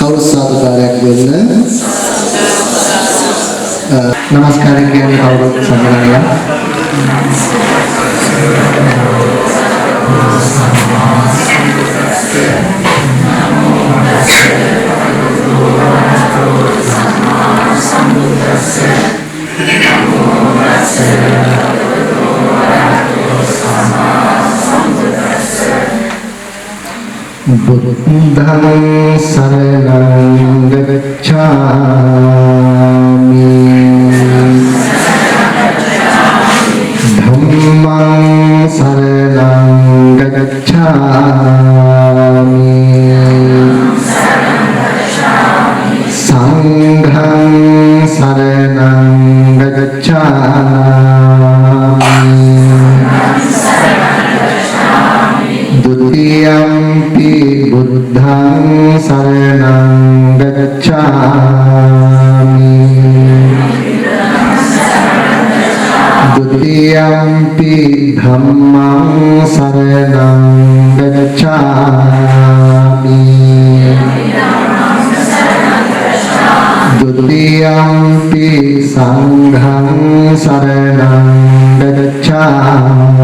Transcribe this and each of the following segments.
කවුරු සාදුකාරයක් දෙන්න. නමස්කාරය කියන්නේ කවුරුත් සම්මානයක්. බුද්ධං සරණං ගච්ඡාමි ධම්මං සරණං ගච්ඡාමි සංඝං සරණං ගච්ඡාමි द्वितीयंपि बुद्धं शरणं गच्छामि द्वितीयंपि धम्मं शरणं गच्छामि द्वितीयंपि संघं शरणं गच्छामि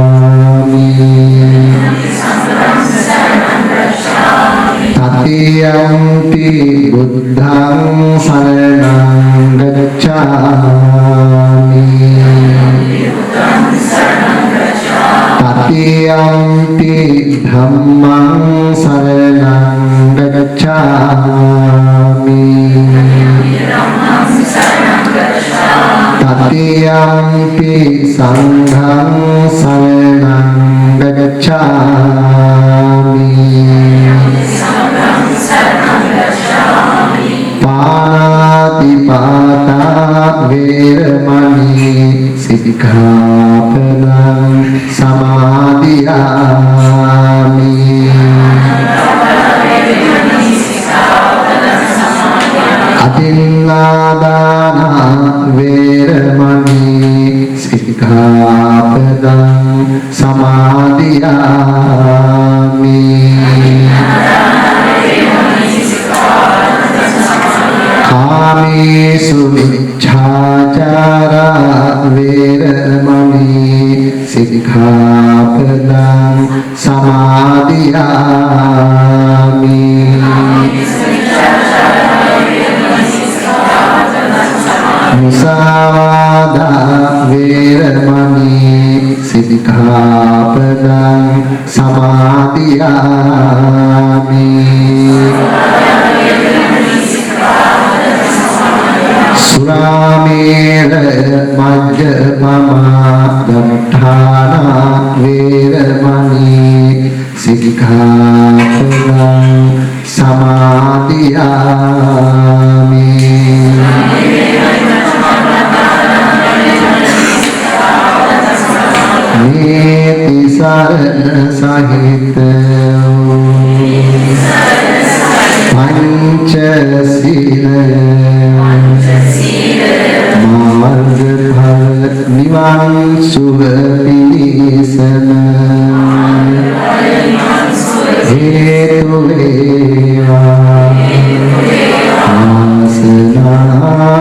तृतीयंपि बुद्धं शरणं गच्छामि तृतीयंपि धम्मं शरणं गच्छामि तृतीयंपि संघं शरणं गच्छामि पानातिपाता वेरमणि सिक्खापदं समादियामि अतिन्नादाना वेरमणि सिक्खापदं समादियामि कामेषु मिच्छाचारा वेरमणि सिक्खापदं समादियामि मुसावादा वेरमणि सिक्खापदं समादियामि सुरामेर मज्जपमा दट्ठाना वेरमणि सिक्खापदं समादियामि नीति शरण सहित पंचशील मार्गफल निवान शुभ पिनीसन हेतु वेवा आसना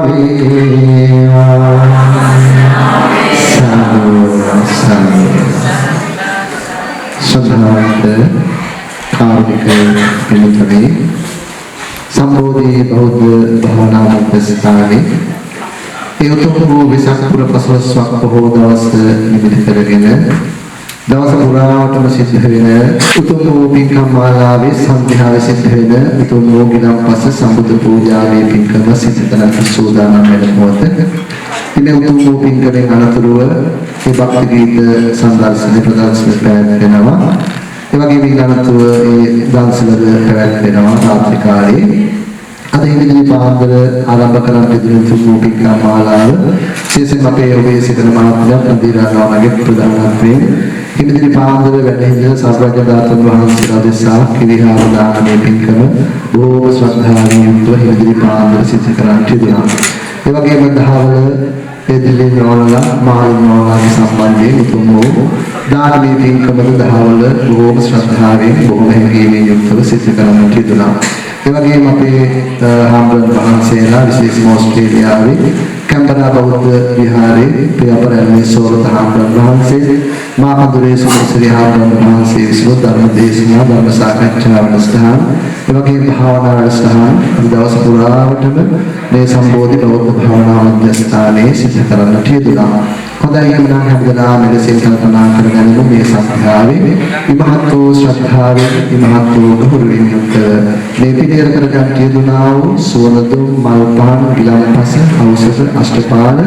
वेवा श्रद्धावंत कार्मिक पितृ संबोधि बौद्ध भावना मुक्तस्थाने එතුම් වෙසක් පුර පසළොස්වක් පොහෝ දවස් නිමිති කරගෙන දවස පුරාවටම සිද්ධ වෙන උතුම් වූ පින්කම් මාලාවේ සන්ධ්‍යාවේ සිද්ධ වෙන උතුම් වූ ගිලන්පස සම්බුදු පූජාවේ පින්කම සිද්ධ කරන්න සූදානම් වෙන මොහොත ඉතින් උතුම් වූ පින්කමෙන් අනතුරුව මේ භක්ති ගීත සම්දර්ශන ප්‍රදර්ශන පැවැත්වෙනවා ඒ වගේම ඊළඟටව ඒ දන්සලද පැවැත්වෙනවා රාත්‍රී කාලේ අද ඉදිරි පාන්දර ආරම්භ කරන්න ඉදිරි තුන් පින්කම් මාලාව විශේෂයෙන්ම අපේ ඔබේ සිතන මහත්මයා ප්‍රදීරාගාමගේ ප්‍රධානත්වයෙන් ඉදිරි පාන්දර වැඩහිඳ සර්වජ්‍යදාතන් වහන්සේලා දෙසා කිරිහාර දානමේ පින්කම බොහෝ ශ්‍රද්ධාවෙන් යුක්තව ඉදිරි පාන්දර සිද්ධ කරන්න තිබුණා. ඒ වගේම දහවල එදිලි නෝනලා මාළු නෝනලාගේ සම්බන්ධයෙන් උතුම් වූ දානමේ පින්කම දහවල බොහෝ ශ්‍රද්ධාවෙන් බොහෝ හැඟීමෙන් යුක්තව සිද්ධ කරන්න තිබුණා. ඒ වගේම අපේ හාමුදුරන් වහන්සේලා විශේෂම ඕස්ට්‍රේලියාවේ කැම්බරා බෞද්ධ විහාරයේ පියපරැල්ලේ සෝරත හාමුදුරන් වහන්සේ මාකදුරේ සුමසිරි හාමුදුරන් වහන්සේ විසින් ධර්ම දේශනා ධර්ම සාකච්ඡා වැඩසටහන් ඒ වගේම භාවනා වැඩසටහන් අද දවස් පුරාවටම මේ සම්බෝධි බෞද්ධ භාවනා මධ්‍යස්ථානයේ සිදු කරන්නට යෙදුණා. හොඳයි එනම් හැමදාම මෙලෙසින් කල්පනා කරගනිමු මේ සංඛ්‍යාවේ විමහත් වූ ශ්‍රද්ධාවෙන් විමහත් වූ ගෞරවයෙන් යුක්ත මේ පිළියෙල කරගන්න යෙදුණා වූ සුවඳ මල් පහන් ගිලන්පස ඖෂධ අෂ්ටපාල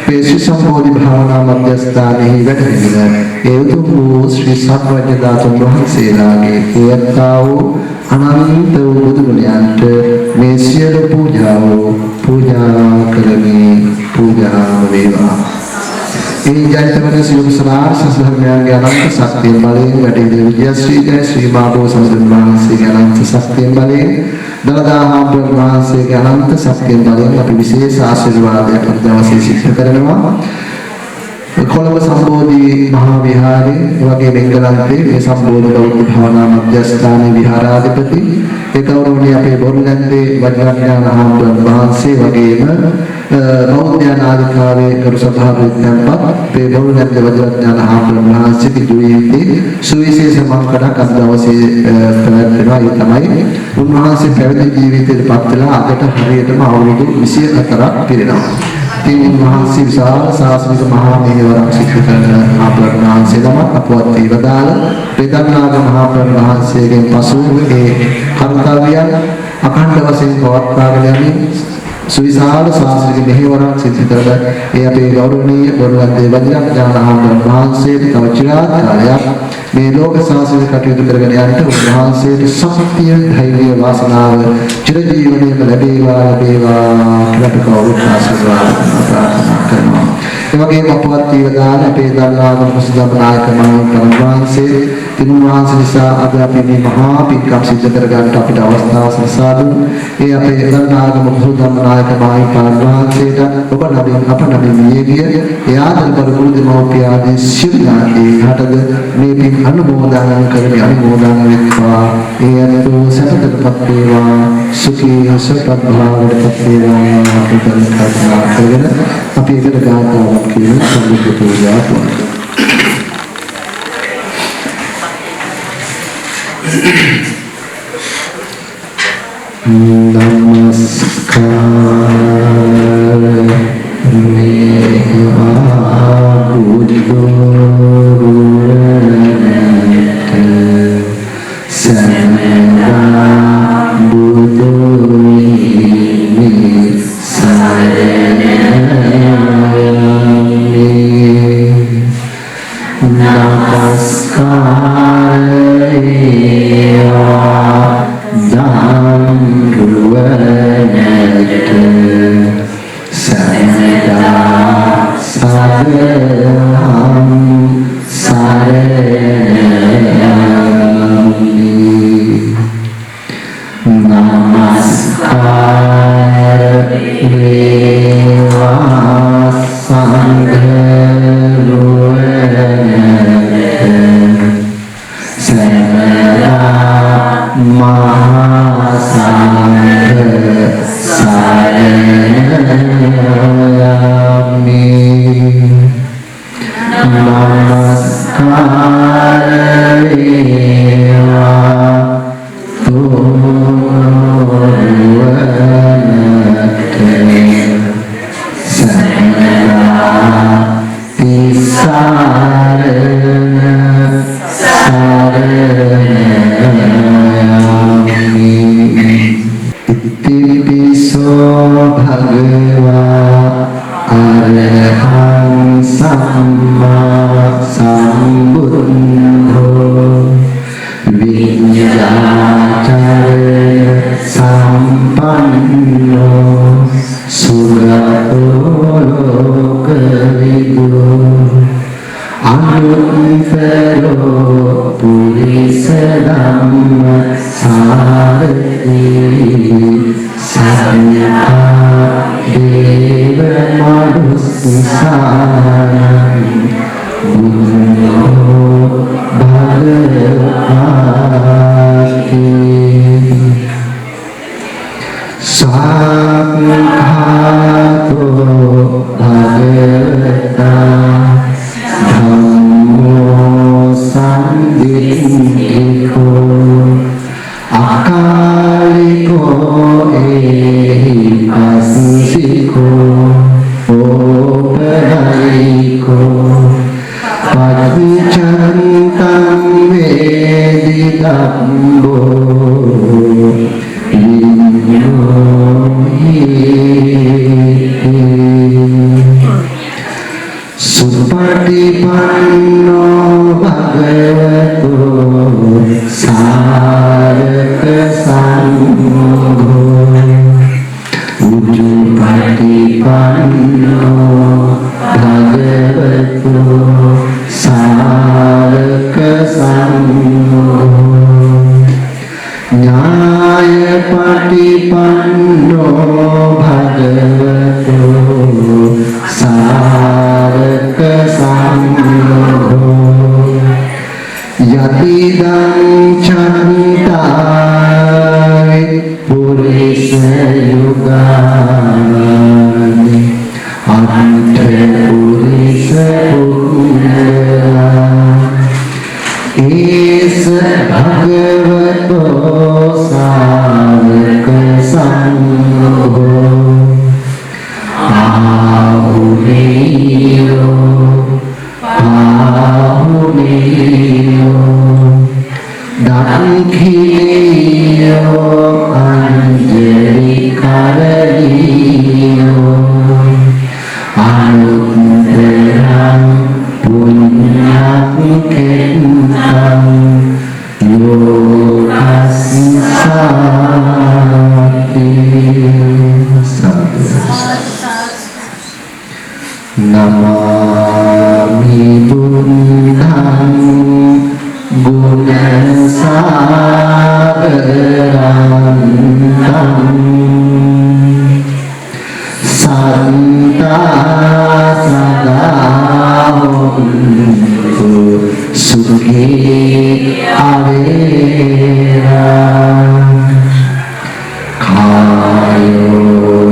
මේ ශ්‍රී සම්බෝධි භාවනා මධ්‍යස්ථානයේ වැඩහිඳින ඒ උතුම් වූ ශ්‍රී සම්බුද්ධ ධාතුන් වහන්සේලාගේ ඒත්තා වූ අනන්ත වූ බුදුගුණයන්ට මේ සියලු පූජා කරමි පූජා වේවා. ඒ ජයතවන සියලු සනාර සසධර්මයන්ගේ අනන්ත ශක්තිය බලයෙන් වැඩි විජයශ්‍රී ශ්‍රී මාබෝ සම්බුදුන් වහන්සේගේ අනන්ත ශක්තිය බලයෙන් දලදා හාමුදුරුවෝ වහන්සේගේ අනන්ත ශක්තිය බලයෙන් අපි විශේෂ ආශිර්වාදයක් අද දවසේ සිද්ධ කරනවා. කොළඹ සම්බෝධි මහා විහාරයේ වගේ එංගලන්තයේ මේ සම්බෝධි බෞද්ධ භාවනා මධ්‍යස්ථානයේ විහාරාධිපති ඒ ගෞරවනීය අපේ බොරුනැද්දේ වජිරඥාන හාමුදුරුවෝ වහන්සේ වගේම බෞද්ධ නායකාවේ කරු සභාපතිතුමා අපේ බොරුනැද්දේ වජිරඥාන හාමුදුරුවෝ වහන්සේගේ ජීවිතයේ සුවිශේෂ මංකඩක් අද දවසේ පැවැත්වෙනවා. ඒ තමයි උන්වහන්සේ පැවිදි ජීවිතයට පත් වෙලා අදට හරියටම අවුරුදු 24ක් පිරෙනවා. ඉතින් මහන්සි විශාල ශාසනික මහා මෙහෙවරක් සිදු කරන මහාපුරුෂ වහන්සේලම අපවත් වේවදාල වේදනාග මහාපුරුෂ වහන්සේගෙන් පසු ඒ කර්තව්‍යයන් අඛණ්ඩ වශයෙන් පවත්වාගෙන යමින් සුවිශාල ශාසනික මෙහෙවරක් සිදු කරන ඒ අපේ ගෞරවනීය බොරුනැද්දේ වජිරඥාන හාමුදුරුවෝ වහන්සේට තව චිරාත් කාලයක් මේ ලෝක ශාසනික කටයුතු කරගෙන යන්නට උන්වහන්සේට ශක්තිය ධෛර්යය වාසනාව චිරජීවනයේම ලැබේවා කියලා කවුරුත් ආශිර්වාද ප්‍රාර්ථනා කරනවා. ඒ වගේම අපවත් වේදාන අපේ දල්ලාගම මුස්ලිම්නායක මහාවංශ වහන්සේ තිනුවහන්සේ නිසා අද අපි මේ මහා පින්කම් සිදු කරගන්නට අපිට අවස්ථාව සලසා දුන් ඒ අපේ දල්ලාගම මුස්ලිම්නායක මහාවංශ වහන්සේට ඔබ නබින් අප නබින් මියගිය ඒ ආදර ගුරු දෙමෝපියාගේ සිරියාගේ හටද මේ පින් අනුමෝදන් කරමි අනුමෝදන් වෙත්වා ඒ අතෝ සතතපත් වේවා සුඛී සපත් භාවයටපත් වේවා අපි කල්පනා කරගෙන අපි ඒකට ගාථාවක් කියන සම්බුද්ධ පූජා කරනවා. නමස්කාර මේවා බුද්ධෝ Sakkhato bhagavata dhammo sandikko akaliko ehipasiko opadaiko paccantang vedidambo Supatipanno bhagavato sāvaka sangho Ujjupatipanno bhagavato sāvaka sangho Nyāyapatipanno bhagavato sāvaka sangho Yatidam chantāri purisa yugāni Ante purisa punyala Esa bhagavato sāvaka sangho Ahuriyo Dankhileyo Anjali Karaliyo Anutteram Punyam Kentam Yokasisati Namami Buddham Gunasagarantam Santa Sadahontu Sukhi Avera Kayo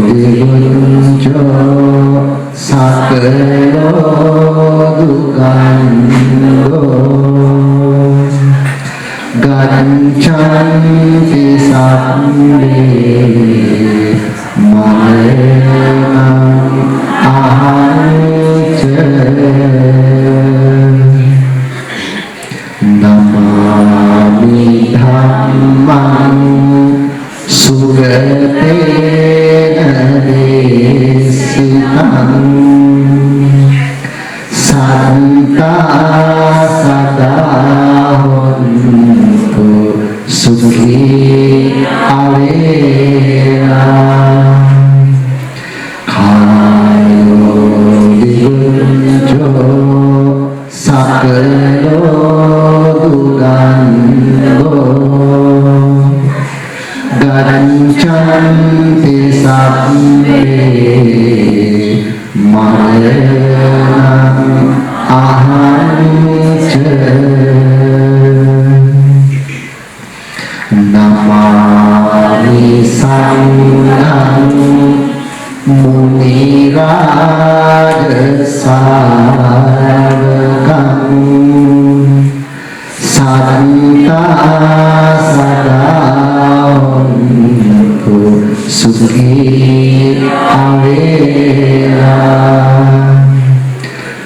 Digunjo Sakaro Dukando Ganchanti Sabbe Malenam Ahancha Namami Dhammam Sugatena Desitam Santa Sadahontu Sukhi Avera Kayo Digunjo Sakaro Dugando Ganchanti Sabbe Malenam Ahancha Namami Sangham Muniraja Savakam Santa Sadahontu Sukhi Avera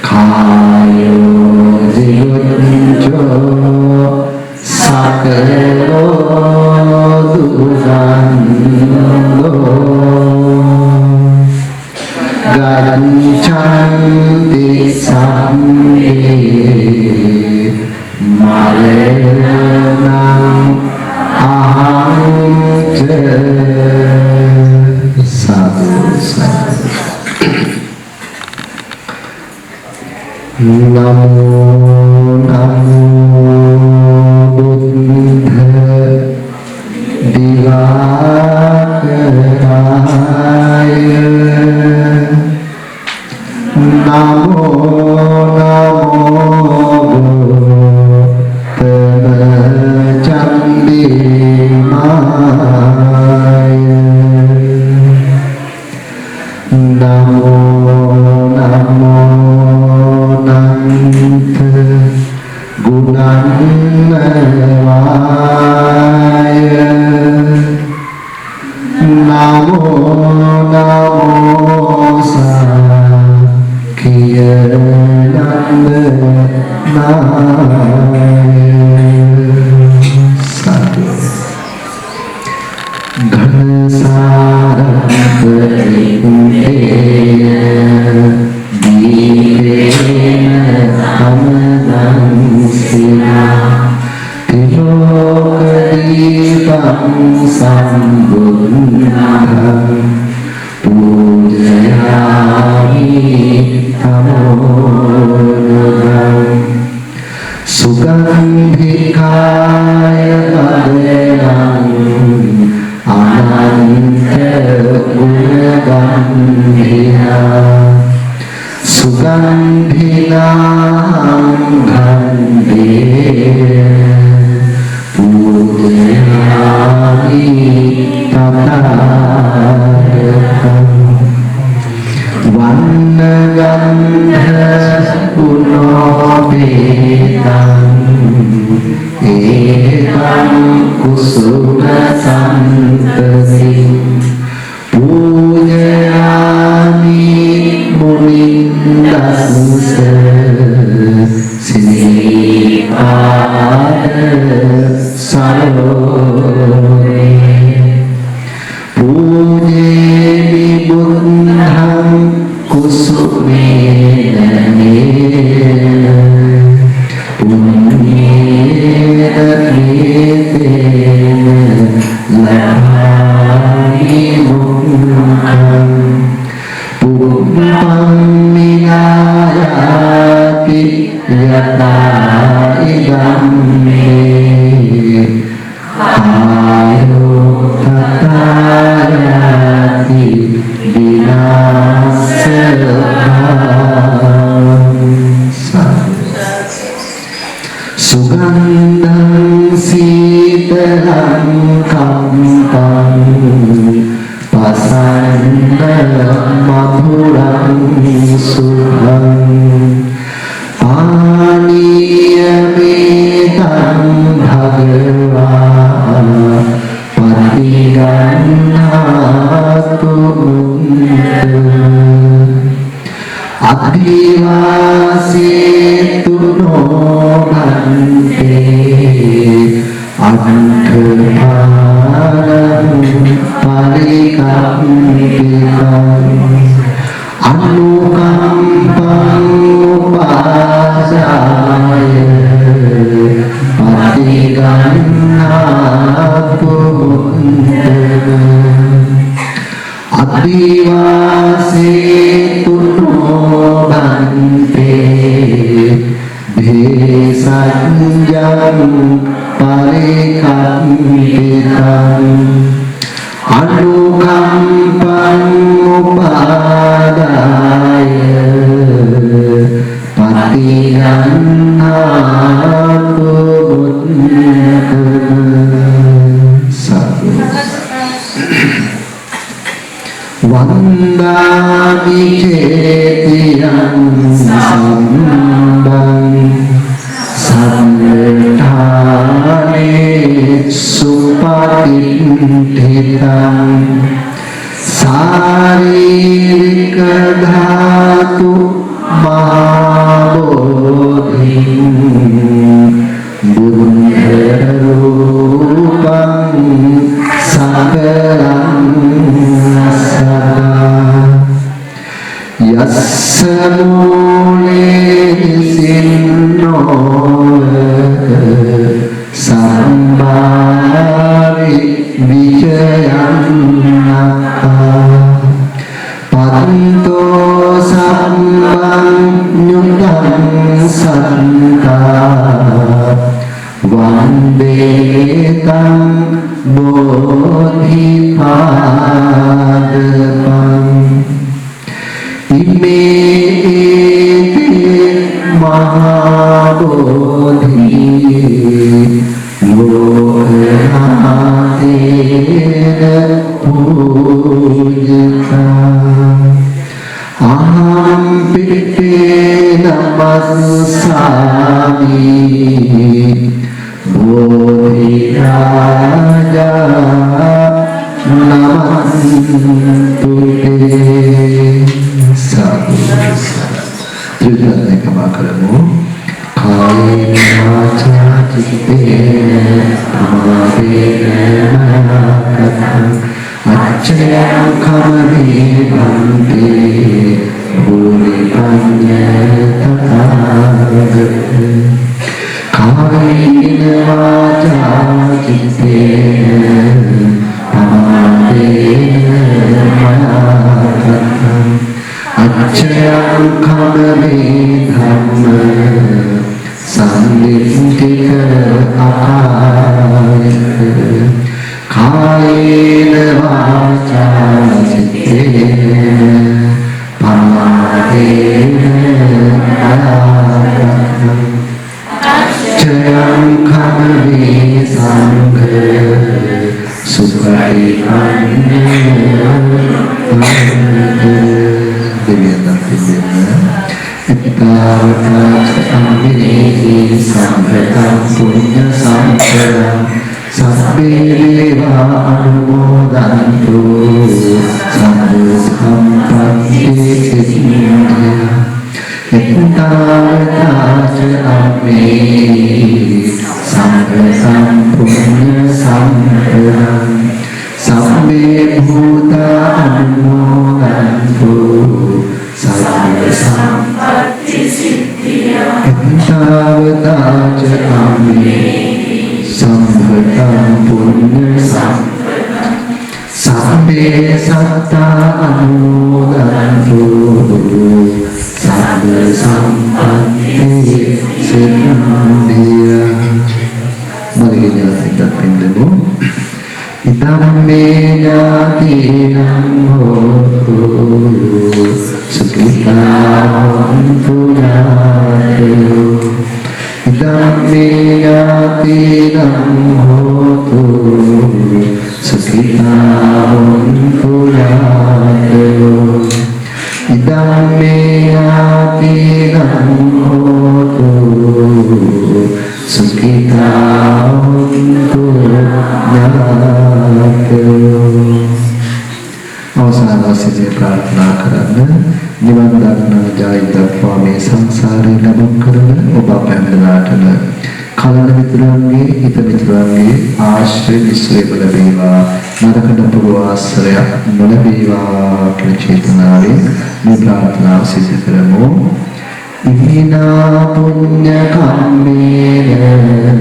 Kayo Digunjo Sakaro Dugando Ganchanti Sabbe Malenam Ahancha Sadhu Sadhu Namo Namo Buddha Divakaraya Namo Namo Buddha Candi Maya Namo Namo නමන්තු තේ සාදු ත්‍රිවිධ කමා කරමු කායේන වාචා චිත්තේන ප්‍රමාදේන අච්චයං කමනේ බන්තේ භූරි පඤ්ඤතතාගත කායේන වාචා චිත්තේන අච්චයං කමනේ ධම්ම සම්දිත්තික ආයත කායේන වාචා චිත්තේන පමාදේන අච්චයං කමනේ සංඝ සුඛයි ඉතාවතාචම්මිනේහි සම්පතං පුඤ්ඤ සම්පතං සබ්බේ දේවා අනුමෝදන්තු සම්බ සම්පත්ති සිද්ධිය ඉතාවතාචම්මිනේහි සම්පතං පුඤ්ඤ සම්පතං සබ්බේ භූතා අනුමෝදන්තු සබ්බ සම්පත්ති සිද්ධියා ඉතාවතාච කම්මේ සම්පතං පුඤ්ඤ සම්පතං සබ්බේ සත්තා අනුමෝදන්තු සබ්බ සම්පත්ති සිද්ධියා මරියසිත පින්දමු ධම්මේ ඥාතිනං හෝතු සුඛිතා හොන්තු ඥාතයෝ ධම්මේ ඥාතිනං හෝතු සුඛිතා හොන්තු ඥාතයෝ ධම්මේ ඥාතිනං හෝතු සුඛිතා හොන්තු අවසාන වශයෙන් ප්‍රාර්ථනා කරන්න නිවන් දක්නා ජය දක්වා මේ සංසාරේ ගමන් කරන ඔබ පැමිණලාටම කලන මිතුරන්ගේ හිත මිතුරන්ගේ ආශ්‍රය විශ්‍රේම ලැබේවා නරකන පුරවාශ්‍රයක් නොලැබේවා කියන චේතනාවෙන් මේ ප්‍රාර්ථනාව සිදු කරමු ඉමිනා පුඤ්ඤ කම්මේන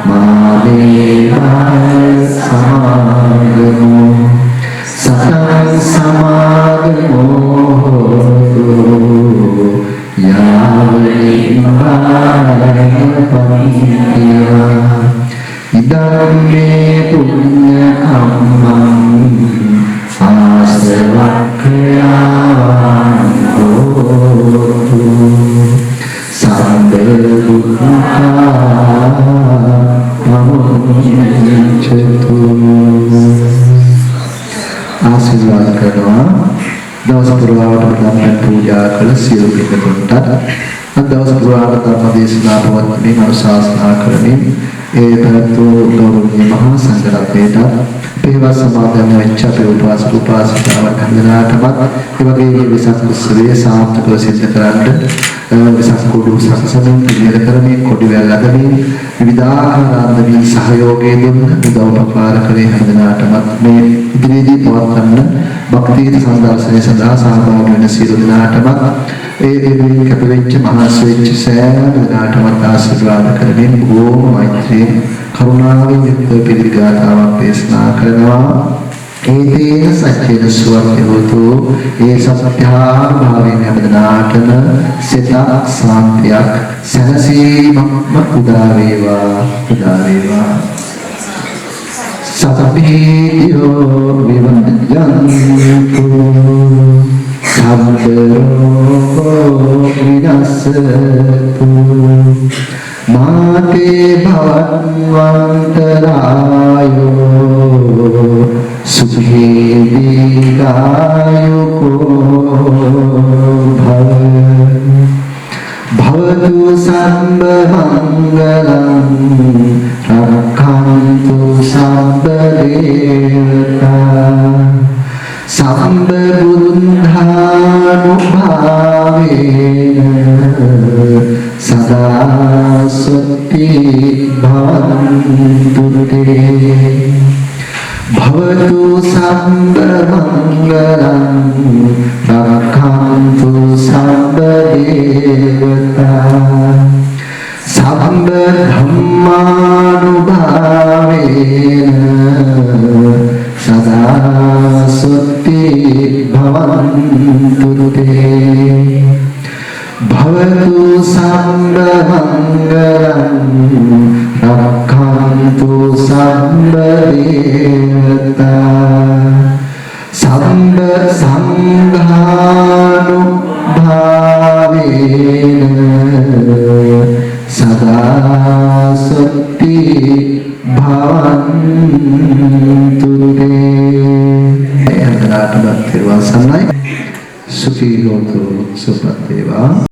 මාදේවා සමාගමෝ සතං සමාගමෝ යාවනිම්බාය පරිත්‍යා ඉදම්මේ පුඤ්ඤ කම්මං ආසවක්ඛයාවං හෝතු සම්බ දුක්ඛා පමුච්ඡතු ආශිර්වාද කරනවා දවස් පුරාවට ධර්ම පූජා කළ සියලු පිටුන්ට අද දවස් පුරාවට ධර්ම දේශනා පවත්වමින් අනුශාසනා කරමින් ඒ පැවැත්වූ ගෞරවනීය මහා සංඝරත්නයට පෙරවස් සමාදන් වෙච්ච අපේ උපාසක උපාසිකාවන් හැමදාටමත් ඒ වගේ විසක් උත්සවයේ සාර්ථකව සිදු කරන්න විසක් කුඩු සකසමින් පිළිවෙල කරමින් කොඩි වැල් අදමින් විවිධාකාර අන්දමින් සහයෝගය දුන්න උදව්පකාර කරේ හැමදාටමත් මේ ඉදිරියේදී පවත්වන්න භක්තිගීත සංදර්ශනය සඳහා සහභාගී වෙන සියලු දෙනාටමත් ඒ කැපවෙච්ච මහත් වෙච්ච සෑම දෙනාටමත් ආශිර්වාද කරමින් බොහෝම මෛත්‍රී කරුණාවෙන් යුක්ත පිළිගාතාවක් දේශනා කරනවා ඒතේන සච්චේන සුවක්ඛ හෝතු ඒ සත්‍යාර භාවයෙන් හැමදෙනාටම සිත සාන්තියක් සැනසීමක් උදා වේවා සතපීයෝ විවන්ජන්තු සම්බරෝ විනස්සතු මාතේ භවන්වන්තරායෝ සුඛී දීඝායුකෝ භවතු සම්බ මංගලං රක්ඛන්තු සම්බ දේවතා සම්බ බුද්ධානුභාවේන සදා සති භවන්තු තේ භවතු සම්බ මංගලං රක්ඛන්තු සම්බ දේවතා සම්බ ධම්මානුභාවේන සදා සති භවන්තු තේ භවතු සම්බ මංගලං රක්ඛන්තු සම්බ දේවතා සම්බ සංඝානුභාවේන සදා සති භවන්තු තේ. සුඛී හෝතු සුපත් වේවා.